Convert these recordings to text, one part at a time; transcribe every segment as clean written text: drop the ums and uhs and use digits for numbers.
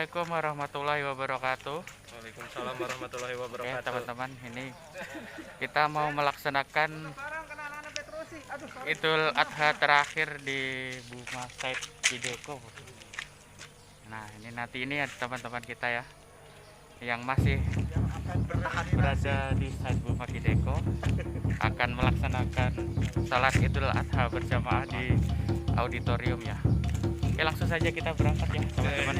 Assalamualaikum warahmatullahi wabarakatuh. Waalaikumsalam warahmatullahi Oke wabarakatuh. teman-teman, ini kita mau melaksanakan Idul Adha terakhir di Buma Said Bideko. Nah ini nanti ini ada teman-teman kita ya yang masih berada di Said Buma Bideko akan melaksanakan salat Idul Adha berjamaah di auditorium ya. Oke, langsung saja kita berangkat ya teman-teman.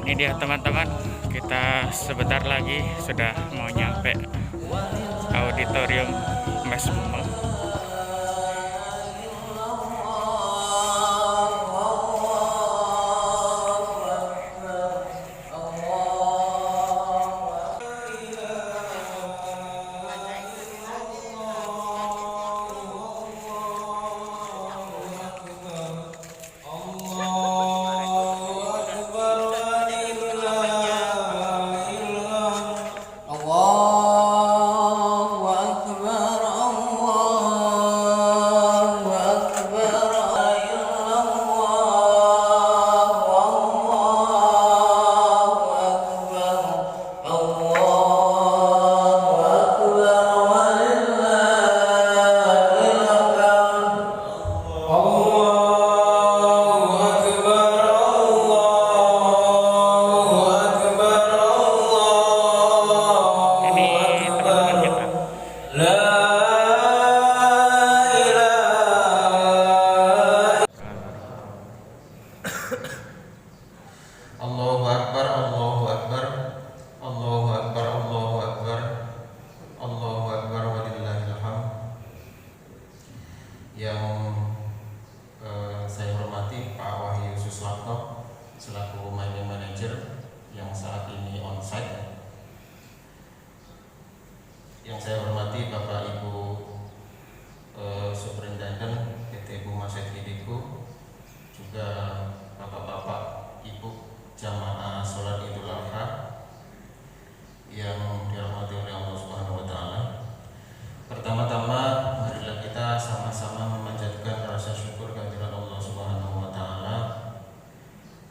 Ini dia teman-teman, kita sebentar lagi sudah mau nyampe auditorium Mes Buma. Allahu Akbar, Allahu Akbar, Allahu Akbar, Allahu Akbar, Allahu Akbar, walillahil hamd. Yang saya hormati Pak Wahyu Suswanto selaku Mining Manager yang saat ini onsite. Yang saya hormati Bapak Ibu Superintenden PT Buma Said Bideko, juga Bapak-bapak Ibu jamaah sholat Idul Adha yang dirahmati oleh Allah Subhanahu wa Ta'ala. Pertama-tama marilah kita sama-sama memanjatkan rasa syukur kehadirat Allah Subhanahu wa Ta'ala,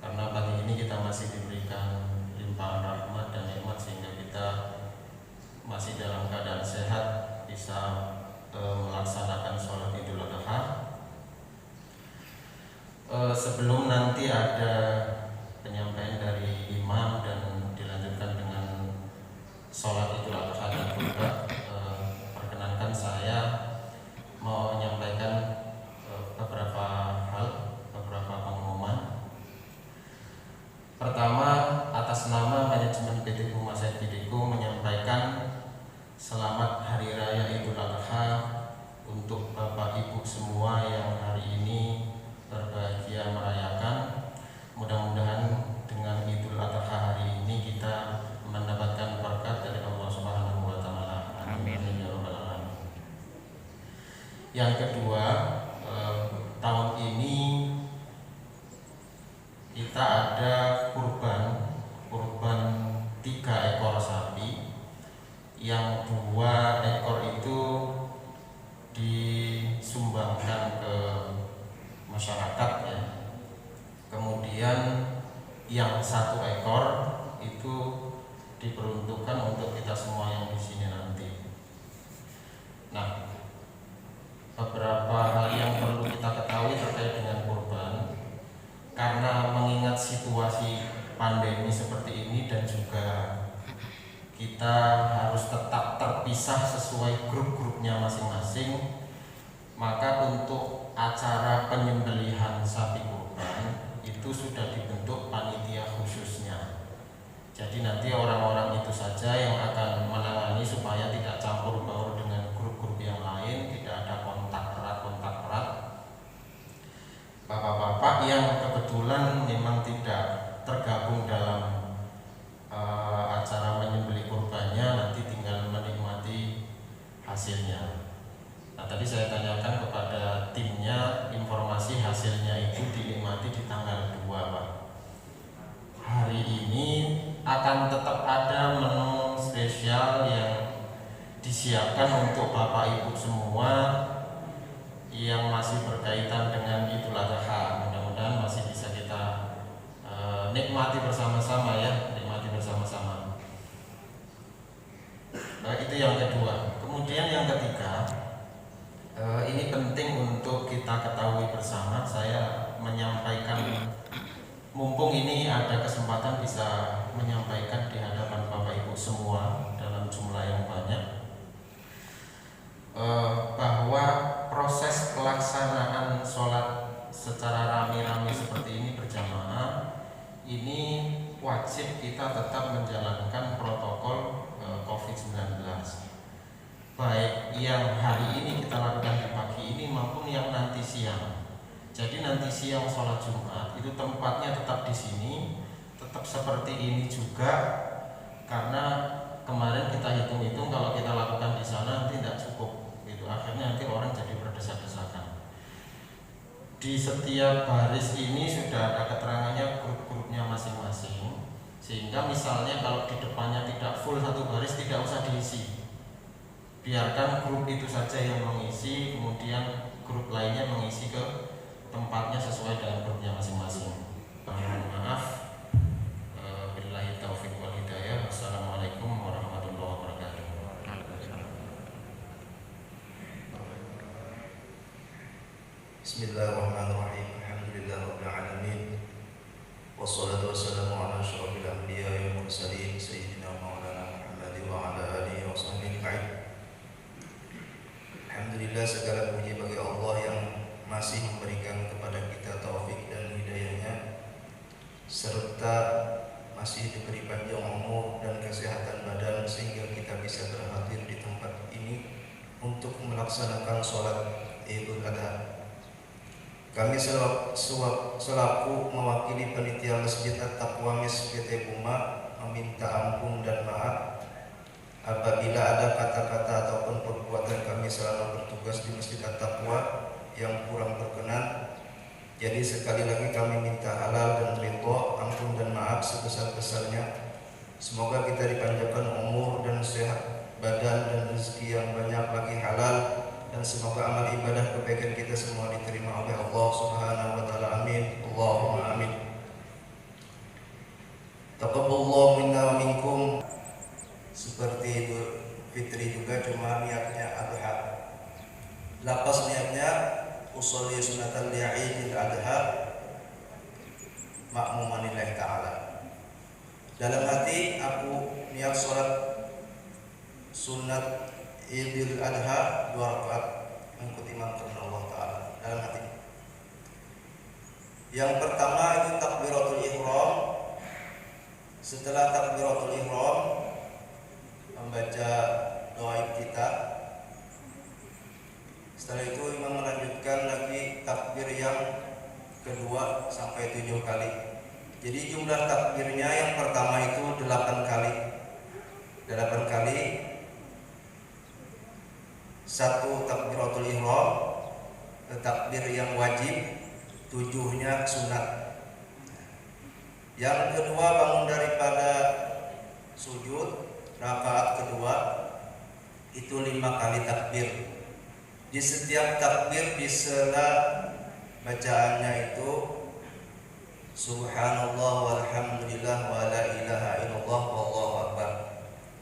karena pagi ini kita masih diberikan limpahan rahmat dan nikmat sehingga kita masih dalam keadaan sehat bisa melaksanakan sholat Idul Adha. Sebelum nanti ada penyampaian dari imam dan dilanjutkan dengan sholat Idul Adha dan khutbah, perkenankan saya mau menyampaikan beberapa hal, beberapa pengumuman. Pertama, atas nama manajemen PT Buma Said Bideko menyampaikan selamat Hari Raya Idul Adha untuk Bapak Ibu semua yang hari ini berbahagia merayakan. Mudah-mudahan dengan Idul Adha hari ini kita mendapatkan berkat dari Allah Subhanahu wa Ta'ala. Amin ya rabbal alamin. Yang kedua, tahun ini kita ada kurban 3 ekor sapi, yang 2 ekor itu disumbangkan ke masyarakat ya. Kemudian yang 1 ekor itu diperuntukkan untuk kita semua yang di sini nanti. Nah, beberapa hal yang perlu kita ketahui terkait dengan kurban, karena mengingat situasi ini dan juga kita harus tetap terpisah sesuai grup-grupnya masing-masing, maka untuk acara penyembelihan sapi kurban itu sudah dibentuk panitia khususnya. Jadi nanti orang-orang itu saja yang akan menangani supaya tidak campur baur dengan grup-grup yang lain, tidak ada kontak erat. Bapak-bapak yang kebetulan memang tidak tergabung dalam acara menyembelih kurbannya nanti tinggal menikmati hasilnya. Nah, tadi saya tanyakan kepada timnya, informasi hasilnya itu dinikmati di tanggal 2, Pak. Hari ini akan tetap ada menu spesial yang disiapkan untuk Bapak Ibu semua yang masih berkaitan dengan Idul Adha. Mudah-mudahan masih bisa kita nikmati bersama-sama ya, nikmati bersama-sama. Nah, itu yang kedua. Kemudian yang ketiga, ini penting untuk kita ketahui bersama. Saya menyampaikan, mumpung ini ada kesempatan bisa menyampaikan di hadapan Bapak Ibu semua dalam jumlah yang banyak, bahwa proses pelaksanaan sholat secara rame-rame seperti ini berjamaah ini wajib kita tetap menjalankan protokol COVID-19, baik yang hari ini kita lakukan di pagi ini maupun yang nanti siang. Jadi nanti siang sholat Jumat itu tempatnya tetap di sini, tetap seperti ini juga, karena kemarin kita hitung-hitung kalau kita lakukan di sana nanti tidak cukup, gitu. Akhirnya nanti orang jadi berdesak-desakan. Di setiap baris ini sudah ada keterangannya grup-grupnya masing-masing, sehingga misalnya kalau di depannya tidak full satu baris tidak usah diisi. Biarkan grup itu saja yang mengisi, kemudian grup lainnya mengisi ke tempatnya sesuai dengan grupnya masing-masing. Mohon maaf. Billahi taufiq wal hidayah. Wassalamualaikum warahmatullahi wabarakatuh. Bismillahirrahmanirrahim. Alhamdulillahirabbil alamin. Wassalatu wassalamu ala asyrofil anbiya'i wal mursalin sayyidina Maulana Muhammad wa ala alihi wa sahbihi ajma'in. Alhamdulillah, segala puji bagi Allah yang masih memberikan kepada kita taufik dan hidayahnya, serta masih diberi panjang umur dan kesehatan badan sehingga kita bisa berhadir di tempat ini untuk melaksanakan sholat Idul Adha. Kami selaku mewakili panitia Masjid At-Taqwa Mes PT Buma meminta ampun dan maaf apabila ada kata-kata ataupun perbuatan kami selama bertugas di Masjid At-Taqwa yang kurang berkenan. Jadi sekali lagi kami minta halal dan ridho, ampun dan maaf sebesar-besarnya. Semoga kita dipanjangkan umur dan sehat badan dan rezeki yang banyak lagi halal, dan semoga amal ibadah kebaikan kita semua diterima oleh Allah Subhanahu wa taala. Amin. Allahumma amin. Taqabbalallahu minna wa minkum. Seperti Idul Fitri juga, cuma niatnya adha. Lapas niatnya usolli sunatan li'idil adha ma'muman lillahi ta'ala. Dalam hati aku niat sholat sunat Idul Adha 2 rakaat mengikuti imam karena Allah Ta'ala dalam hati. Yang pertama itu takbiratul ihram. Setelah takbiratul ihram membaca doa iftitah. Setelah itu imam melanjutkan lagi takbir yang kedua sampai 7 kali. Jadi jumlah takbirnya yang pertama itu 8 kali. 8 kali. 1 takbiratul ihram, takbir yang wajib, 7-nya sunat. Yang kedua bangun daripada sujud, rakaat kedua itu 5 kali takbir. Di setiap takbir di sela bacaannya itu subhanallah walhamdulillah wa la ilaha illallah wallahu akbar.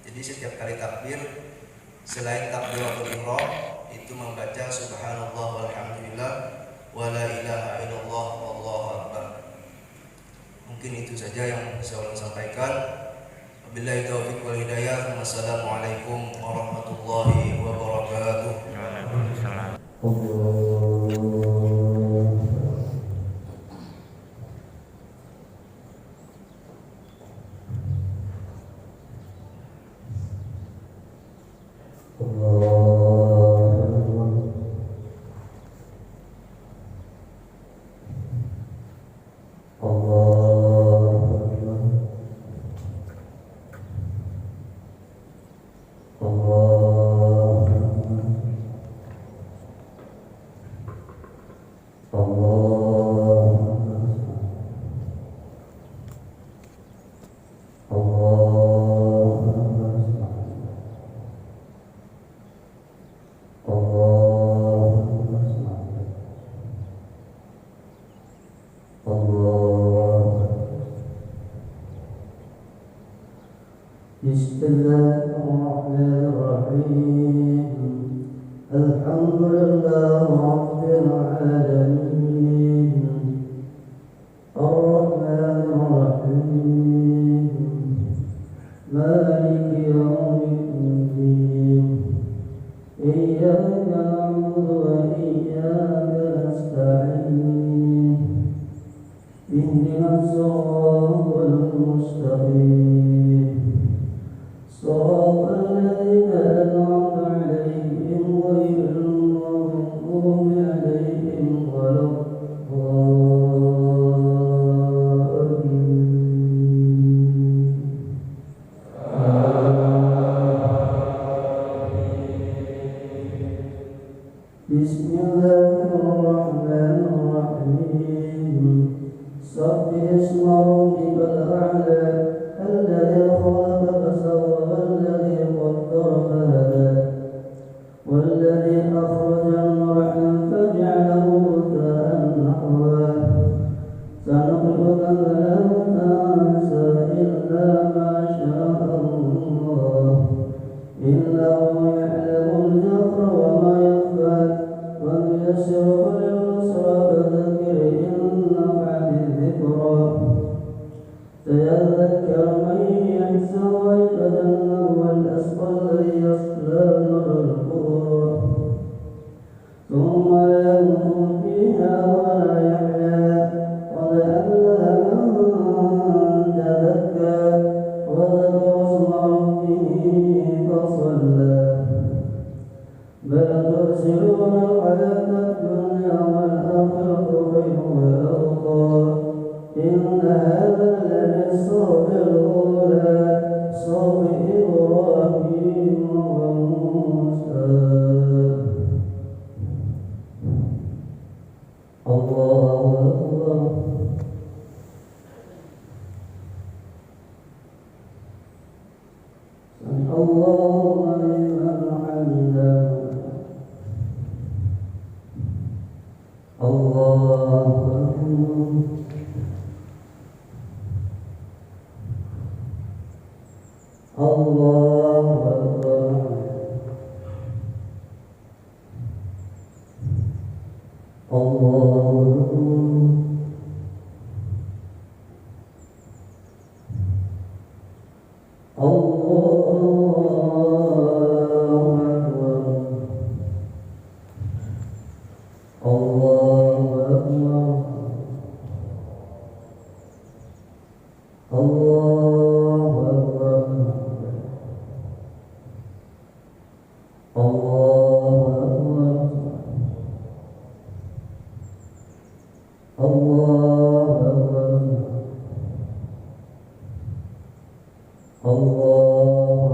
Jadi setiap kali takbir selain takbiratul ihram itu membaca subhanallah walhamdulillah wa la ilaha illallah wallahu akbar. Mungkin itu saja yang bisa saya sampaikan. Wabillahi taufiq wal hidayah. Wassalamualaikum warahmatullahi wabarakatuh. Waalaikumsalam. Bismillahirrahmanirrahim. Alhamdulillah Rabbil alamin. Ar-Rahmanir-Rahim. Maliki yawmiddin. Iyyaka na'budu wa iyyaka nasta'in. Ihdinas siratal mustaqim. صراط الذين أنعمت عليهم غير المغضوب عليهم ولا الضالين. بسم الله الرحمن الرحيم. سبح اسم ربك الأعلى الذي خلق فسوى والذي قدر فهدى والذي أخرج المرعى فجعله غثاء نحوا سنقرئك فلا تنسى إلا ما شاء الله إنه يعلم الجهر وما يخفى ونيسرك لليسرى فذكر إن نفعت الذكرى سيذكر من يخشى ويتجنبها الأشقى الذي يصلى النار الكبرى ثم لا يموت فيها ولا يحيا قد أفلح من تزكى وذكر اسم ربه فصلى بل تؤثرون الحياة الدنيا والآخرة خير وأبقى إن هذا لفي الصحف الأولى صحف إبراهيم وموسى. الله أكبر. سمع الله لمن حمده. الله أكبر. الله أكبر. الله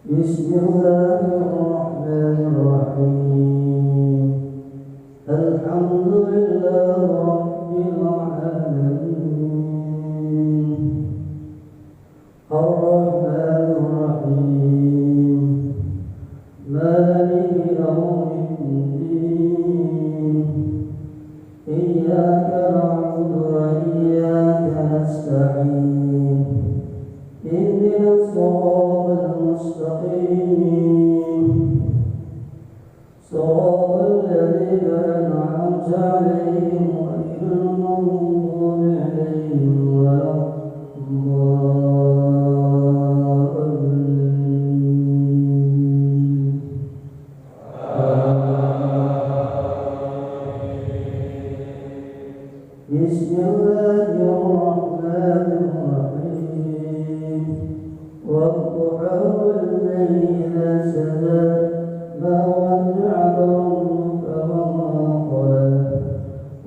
بسم الله الرحمن الرحيم. الحمد لله رب العالمين. الرحمن الرحيم. مالك يوم الدين. إياك نعبد وإياك نستعين. اهدنا الصراط المستقيم صراط الذين أنعمت عليهم غير المغضوب عليهم ولا الضالين. بسم الله الرحمن الرحيم. والضحى والليل إذا سجى ما ودعك ربك وما قلى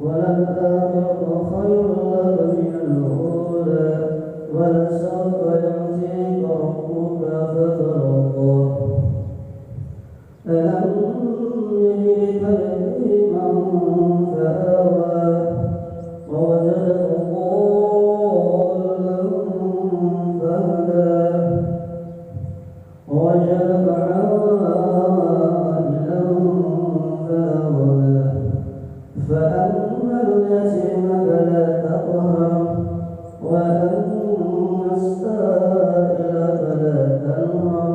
وللآخرة خير لك من الأولى ولسوف يعطيك ربك فترضى. ألم يجدك يتيما فآوى ووجدك ضالا فهدى ووجدك عائلا فأغنى فأما اليتيم فلا تقهر وأما السائل فلا تنهر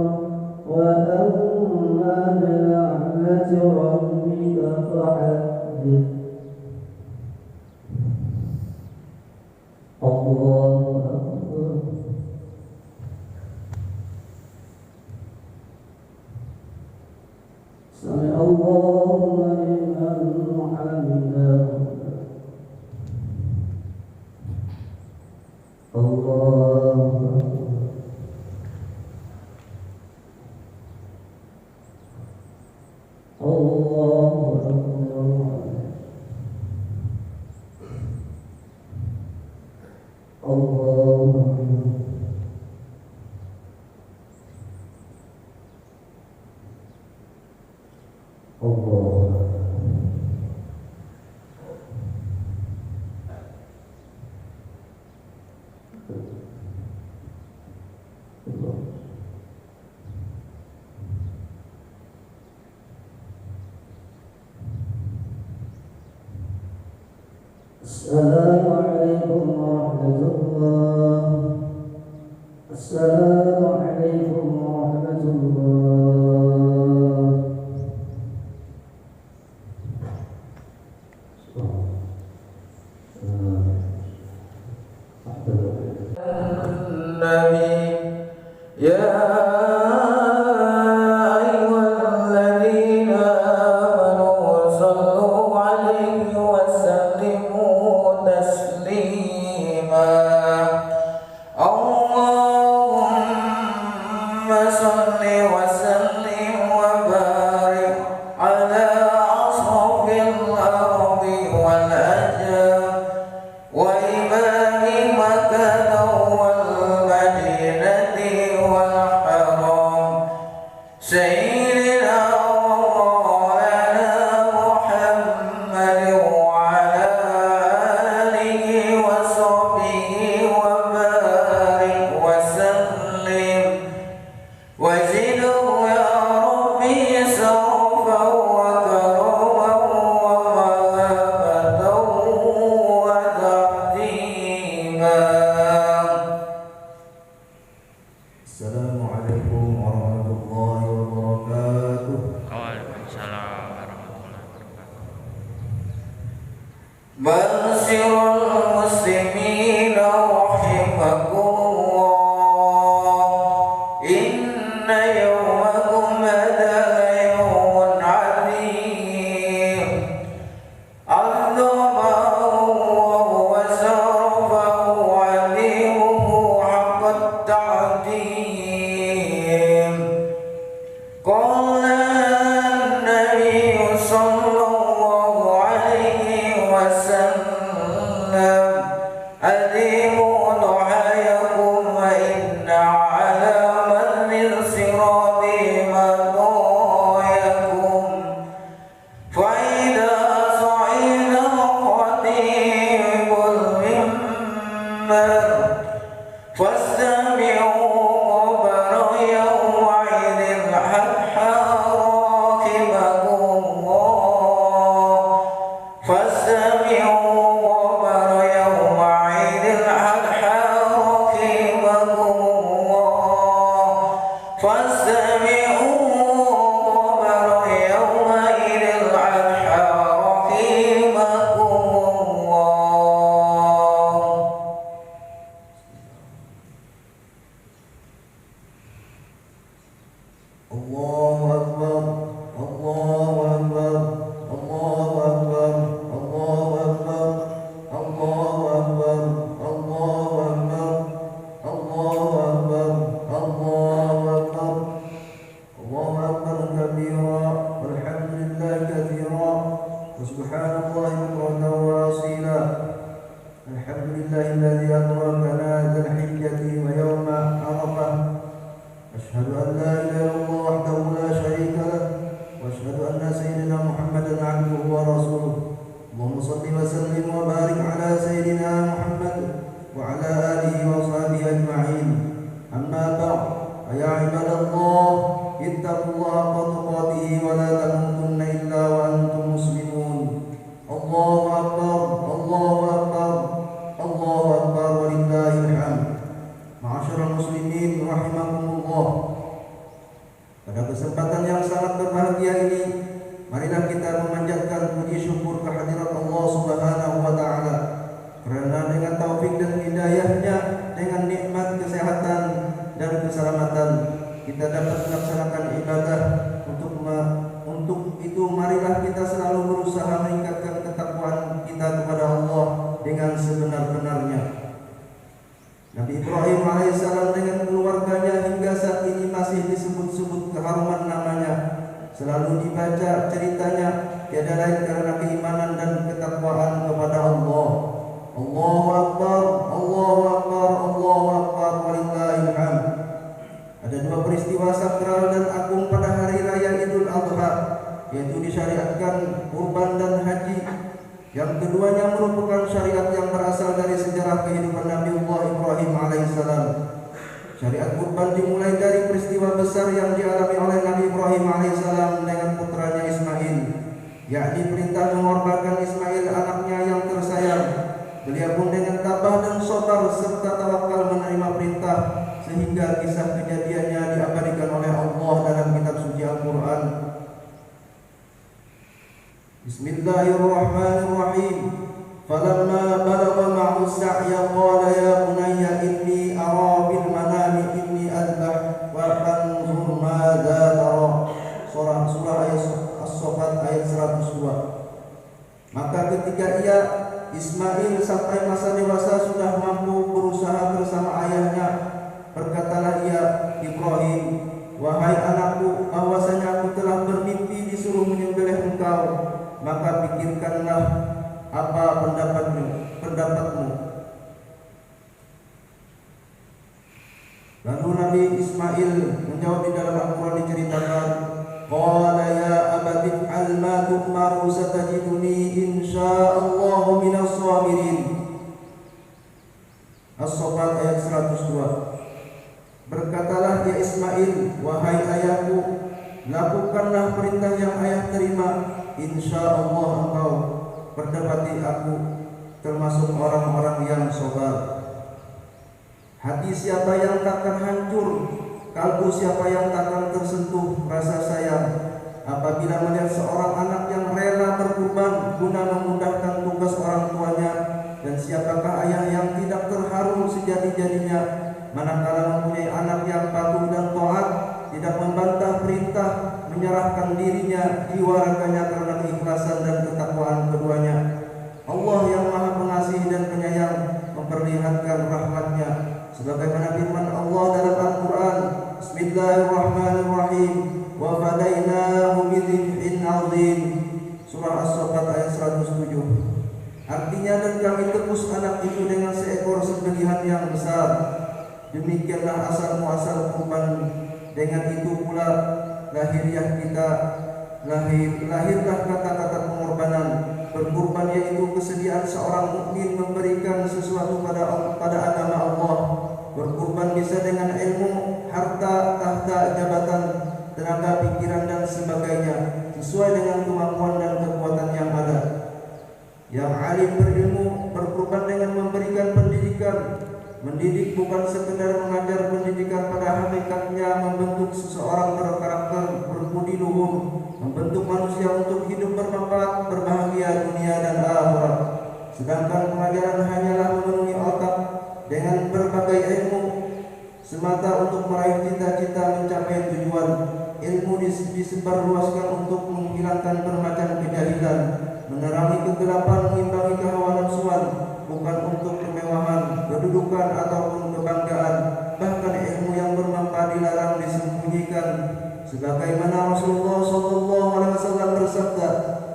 وأما بنعمة ربك فحدث. الله أكبر. سمع الله لمن حمده. الله السلام عليكم ورحمة الله. السلام عليكم ورحمة الله. النبي يا Assalamualaikum warahmatullahi wabarakatuh. Waalaikumsalam warahmatullahi wabarakatuh. Bashirul muslimina rahimakumullah. Inna yawmakum hadha yawmun azim. Azamahu wa sarafahu alimuhu haqqa ta'dim. Qala an-nabiy sallallahu alaihi wasallam adimu du'ayakum wa inna ala marril sirati madayakum fa idha sa'ida qatibul mimbar fastami'u qabra yawma idin hatta raqibakumullah fastami'u qabra yawma idin hatta raqibakumullah fastami'u qabra yawma idin hatta raqibakumullah لله الذي أدركنا ذا الحجة ويوم عرفة أشهد أن لا إله إلا الله وحده لا شريك له وأشهد أن سيدنا محمدا عبده ورسوله اللهم صل وسلم وبارك على سيدنا محمد وعلى آله وصحبه أجمعين أما بعد فيا عباد الله اتقوا الله حق تقاته ولا تموتن إلا وأنتم مسلمون الله أكبر الله أكبر الله أكبر ولله الحمد. Ma'asyiral muslimin rahimakumullah. Pada kesempatan yang sangat berbahagia ini, marilah kita memanjatkan puji syukur kehadirat Allah Subhanahu wa taala. Karena dengan taufik dan hidayahnya, dengan nikmat kesehatan dan keselamatan, kita dapat melaksanakan ibadah. Untuk itu marilah kita selalu berusaha meningkatkan ketakwaan kita kepada Allah dengan sebenar-benarnya. Nabi Ibrahim alaihissalam dengan keluarganya hingga saat ini masih disebut-sebut keharuman namanya. Selalu dibaca ceritanya, tiada lain karena keimanan dan ketakwaan kepada Allah. Allahu Akbar, Allahu Akbar, Allahu Akbar, walillahil hamd. Ada dua peristiwa sakral dan agung pada hari raya Idul Adha, yaitu disyariatkan kurban dan haji. Yang keduanya merupakan syariat yang berasal dari sejarah kehidupan Nabiullah Ibrahim alaihissalam. Syariat kurban dimulai dari peristiwa besar yang dialami oleh Nabi Ibrahim alaihissalam dengan putranya Ismail, yakni perintah mengorbankan Ismail anaknya yang tersayang. Beliau pun dengan tabah dan sabar serta tawakal menerima perintah, sehingga kisah kejadiannya diabadikan oleh Allah dalam kitab suci Al-Quran. Bismillahirrahmanirrahim. Falamma balagha ma'ahu as-sa'ya qala ya bunayya inni ara bil manami inni adbah wa fanzur madza tara. Surah ayat As-Saffat ayat 102. Maka ketika Ismail sampai masa dewasa sudah mampu berusaha bersama ayahnya, berkatalah ia, Ibrahim, wahai anakku, bahwasanya aku telah bermimpi disuruh menyembelih engkau, maka pikirkanlah apa pendapatmu. Lalu Nabi Ismail menjawab di dalam Al-Quran diceritakan, qala ya abati if'al ma tu'maru satajiduni insya'allahu minas sabirin. As-Saffat ayat 102. Berkatalah ya Ismail, wahai ayahku, lakukanlah perintah yang ayah terima, insyaallah engkau berdapati aku termasuk orang-orang yang sabar. Hati siapa yang takkan hancur, kalbu siapa yang takkan tersentuh rasa sayang apabila melihat seorang anak yang rela berkorban guna memudahkan tugas orang tuanya, dan siapakah ayah yang tidak terharu sejadi-jadinya manakala mempunyai anak yang patuh dan taat, tidak membantah perintah, menyerahkan dirinya, jiwa raganya karena keikhlasan dan ketakwaan keduanya. Allah yang Maha Pengasih dan Penyayang memperlihatkan rahmatnya sebagaimana firman Allah dalam Al-Quran, Bismillahirrahmanirrahim, wa fadainahu bidzibhin 'adzim. Surah As-Saffat ayat 107. Artinya, dan kami tebus anak itu dengan seekor sembelihan yang besar. Demikianlah asal muasal kurban. Dengan itu pula lahirlah kata-kata pengorbanan. Berkurban yaitu kesediaan seorang mukmin memberikan sesuatu pada agama Allah. Berkurban bisa dengan ilmu, harta, tahta, jabatan, tenaga, pikiran dan sebagainya, sesuai dengan kemampuan dan kekuatan yang ada. Yang alim berilmu berkurban dengan memberikan pendidikan. Mendidik bukan sekedar mengajar, pendidikan pada hakikatnya membentuk seseorang berkarakter, berbudi luhur, membentuk manusia untuk hidup bermanfaat, berbahagia dunia dan akhirat. Sedangkan pengajaran hanyalah memenuhi otak dengan berbagai ilmu semata untuk meraih cita-cita, mencapai tujuan. Ilmu disebarluaskan untuk menghilangkan bermacam kejahilan, menerangi kegelapan, mengimbangi kehawa nafsuan, bukan untuk kemewahan, kedudukan ataupun kebanggaan. Bahkan ilmu yang bermanfaat dilarang, disembunyikan. Sebagaimana Rasulullah SAW bersabda,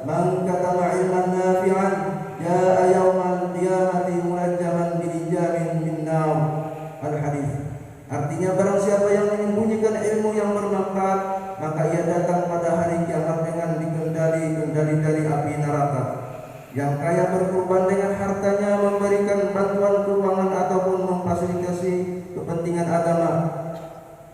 "Man katama ilman nafi'an jaa yaumal qiyamati munajjaman bi Artinya barang siapa yang menyembunyikan ilmu yang bermanfaat, maka ia datang pada hari kiamat dengan dikendali dari api neraka. Yang kaya berkorban dengan hartanya memberikan bantuan keuangan ataupun memfasilitasi kepentingan agama.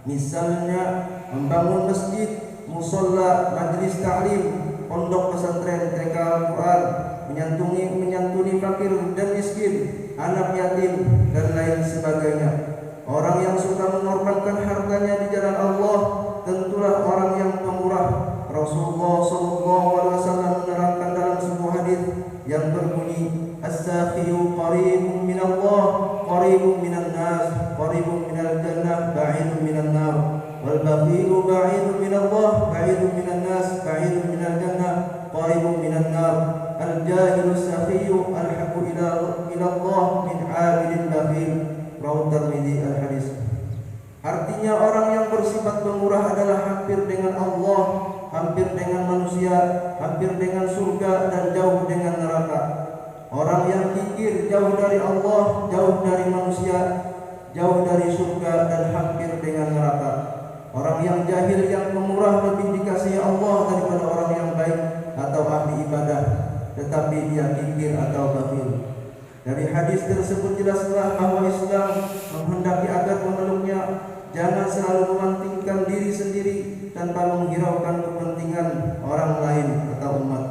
Misalnya membangun masjid, musola, majelis ta'lim, pondok pesantren, TK Al-Quran, menyantuni fakir dan miskin, anak yatim, dan lain sebagainya. Orang yang suka mengorbankan hartanya di jalan Allah tentulah orang yang pemurah. Rasulullah SAW menerangkan dalam sebuah hadis yang berbunyi, as-sakhiyu qaribun minallah, qaribun minan nas, qaribun minal jannah, ba'idun minan nar. Wal bakhilu ba'idun minallah, ba'idun minan nas, ba'idun minal jannah, qaribun minan nar. Al-jahilu as-sakhiyu alhaqu ila Allah min 'abidin bakhil. Rawi Tirmidzi al-hadis. Artinya orang yang bersifat pemurah adalah hampir dengan Allah, hampir dengan manusia, hampir dengan surga, dan jauh dengan neraka. Orang yang kikir jauh dari Allah, jauh dari manusia, jauh dari surga, dan hampir dengan neraka. Orang yang jahil yang pemurah lebih dikasihi Allah daripada orang yang baik atau ahli ibadah, tetapi dia kikir atau bakhil. Dari hadis tersebut jelaslah bahwa Islam menghendaki agar pemeluknya jangan selalu mementingkan diri sendiri tanpa menghiraukan kepentingan orang lain atau umat.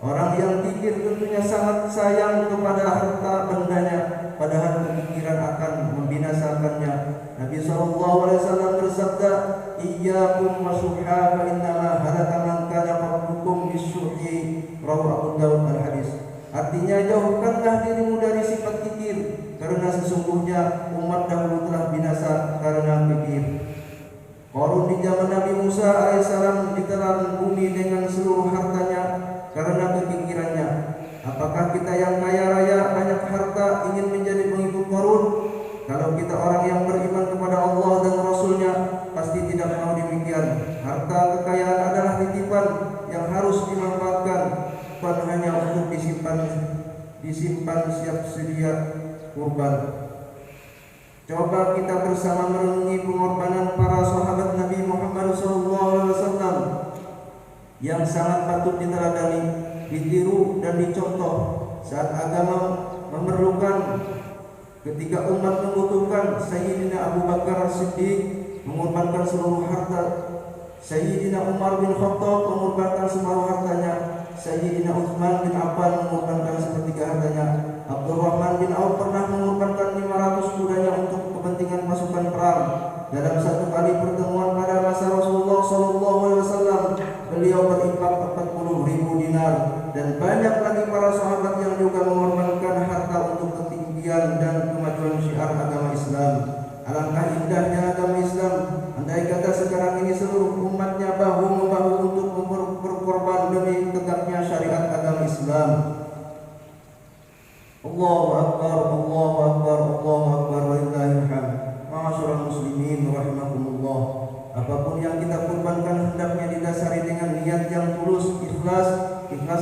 Orang yang kikir tentunya sangat sayang kepada harta bendanya, padahal kepikiran akan membinasakannya. Nabi SAW bersabda, "Iyyakum wasuhha fa innama halaka man kana qablukum bisuhhi." Rawahu Abu Dawud al-hadis. Artinya jauhkanlah dirimu dari sifat kikir, karena sesungguhnya umat dahulu telah binasa karena kikir. Qarun di zaman Nabi Musa alaihissalam ditelan bumi dengan seluruh hartanya karena kekikirannya. Apakah kita yang kaya raya banyak harta ingin menjadi pengikut Qarun? Kalau kita orang yang beriman kepada Allah dan Rasulnya, pasti tidak mau demikian. Harta kekayaan adalah titipan yang harus dimanfaatkan, bukan hanya untuk disimpan siap sedia kurban. Coba kita bersama merenungi pengorbanan para sahabat Nabi Muhammad SAW yang sangat patut diteladani, ditiru dan dicontoh saat agama memerlukan. Ketika umat membutuhkan, Sayyidina Abu Bakar As-Siddiq mengorbankan seluruh harta, Sayyidina Umar bin Khattab mengorbankan seluruh hartanya, Sayyidina Utsman bin Affan mengorbankan sepertiga hartanya, Abdurrahman bin Auf pernah mengorbankan 500 kudanya untuk kepentingan pasukan perang. Dalam satu kali pertemuan pada masa Rasulullah SAW, beliau berinfak 40.000 dinar, dan banyak lagi para sahabat yang juga mengorbankan harta untuk ketinggian dan kemajuan syiar agama Islam. Alangkah indahnya agama Islam, andai kata sekarang ini seluruh umatnya bahu-membahu untuk berkorban demi tegaknya syariat agama Islam. Allahu Akbar, Allahu Akbar, Allahu Akbar, walillahil hamd. Ma'asyiral muslimin rahimakumullah. Apapun yang kita kurbankan hendaknya didasari dengan niat yang tulus, ikhlas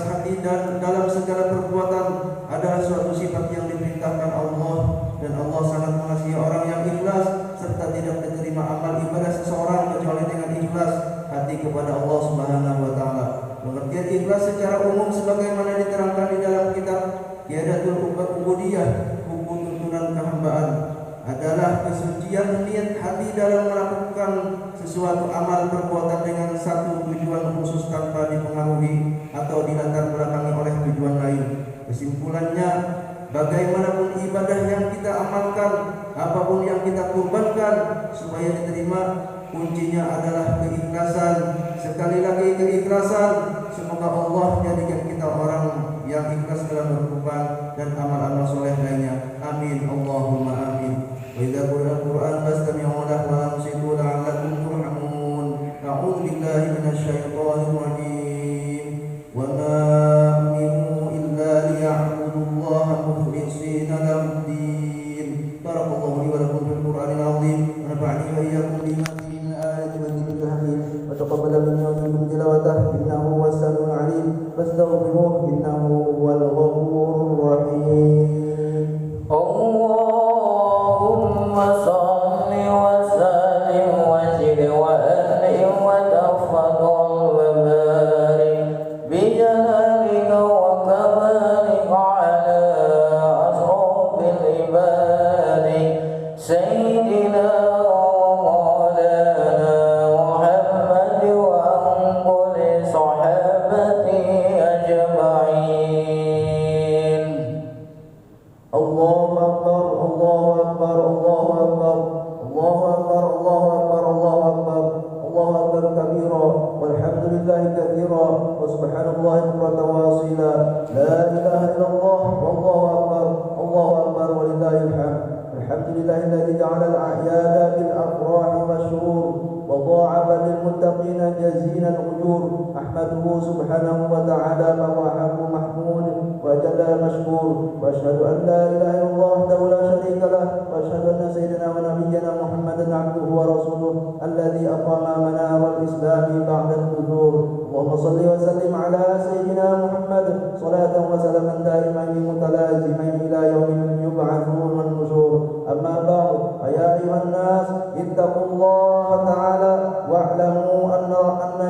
hati, dan dalam segala perbuatan adalah suatu sifat yang diperintahkan Allah, dan Allah sangat mengasihi orang yang ikhlas, serta tidak diterima amal ibadah seseorang kecuali dengan ikhlas hati kepada Allah Subhanahu wa taala. Pengertian ikhlas secara umum sebagaimana diterangkan di dalam kitab Qiyadatul Ubudiyah, buku tuntunan kehambaan, adalah kesucian niat hati dalam melakukan sesuatu amal perbuatan dengan satu tujuan khusus tanpa dipengaruhi atau dilatar belakangi oleh tujuan lain. Kesimpulannya, bagaimanapun ibadah yang kita amalkan, apapun yang kita kurbankan supaya diterima, kuncinya adalah keikhlasan. Sekali lagi keikhlasan. Semoga Allah jadikan kita orang yang ikhlas dalam berkorban dan amal-amal soleh lainnya. Amin. Allahumma amin. Wa idza quri'a al-Qur'an fastami'u lahu wa ansitu la'allakum turhamun. A'udzu billahi minasy syaithanir rajim. Wa ma umiru illa liya'budullaha mukhlishina lahu-d-din. Barakallahu li wa lakum fil Qur'anil 'azim. Wa nafa'ani wa iyyakum bima fihi min ayati wa dhikril hakim. Wa taqabbal minna wa minkum tilawatahu innahu huwas samiul 'alim. Fastaghfiruhu innahu huwal ghafurur rahim. Allahumma shalli wa sallim الحمد. الحمد لله الذي جعل الأعياد بالأفراح والشرور وضاعف للمتقين جزيل الأجور. أحمده سبحانه وتعالى فهو حق محمود وجل مشكور، وأشهد أن لا إله إلا الله وحده لا شريك له، وأشهد أن سيدنا ونبينا محمدا عبده ورسوله الذي أقام منار الإسلام بعد الفتور. اللهم صل وسلم على سيدنا محمد صلاة وسلاما دائمين متلازمين إلى يوم يبعثون والنشور. أما بعد، فيا أيها الناس اتقوا الله تعالى واعلموا أن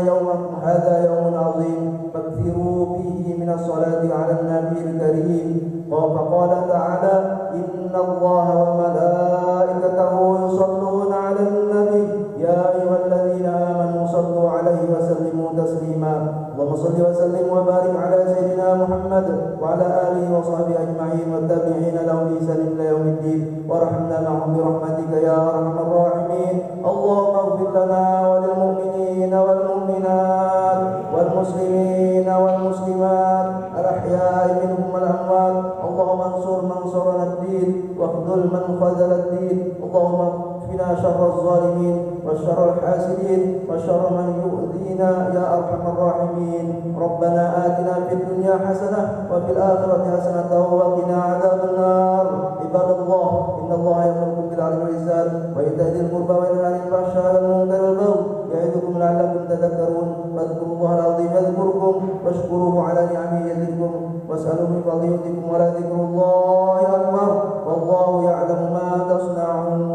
يومكم هذا يوم عظيم، فاكثروا فيه من الصلاة على النبي الكريم. فقال تعالى: إن الله وملائكته يصلون على النبي يا أيها الذين آمنوا صلوا عليه وسلموا تسليما. اللهم صل وسلم وبارك على سيدنا محمد وعلى آله وصحبه أجمعين والتابعين لهم بإحسان إلى يوم الدين، وارحمنا معهم برحمتك يا أرحم الراحمين. اللهم اغفر لنا وللمؤمنين والمؤمنات والمسلمين والمسلمات الأحياء منهم والأموات. اللهم انصر من نصرنا الدين واخذل من خذل الدين. اللهم اكفنا شر الظالمين وشر الحاسدين وشر من يؤذينا يا أرحم الراحمين. ربنا آتنا في الدنيا حسنة وفي الآخرة حسنة وقنا عذاب النار. عباد الله، إن الله يأمركم بالعدل والإحسان وإيتاء ذي القربى وينهى عن الفحشاء والمنكر والبغي يعظكم لعلكم تذكرون. فاذكروا الله العظيم يذكركم واشكروه على نعمه يزدكم واسألوا من فضله يؤتكم ولذكر الله أكبر والله يعلم ما تصنعون.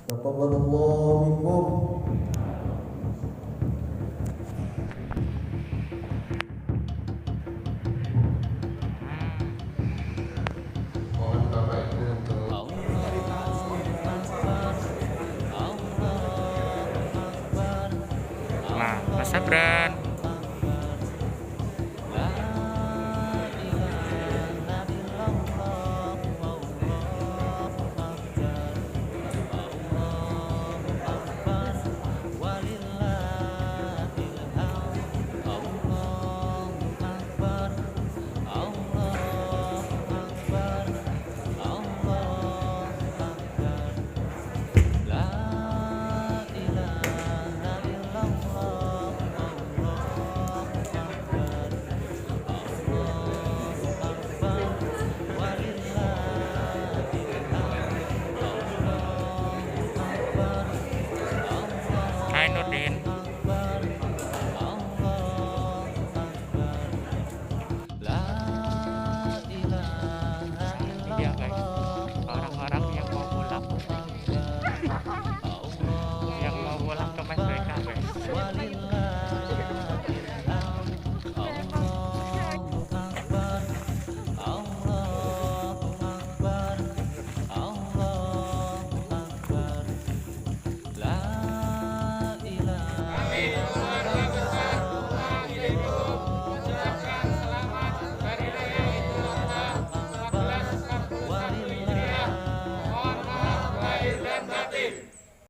تقبل الله منكم. Mohon Bapak Ibu untuk Nah, Mas Sabran. Hai Nurdin. Dia guys, orang-orang yang mau pulang ke Mas BK guys. Mohon maaf lahir dan batin.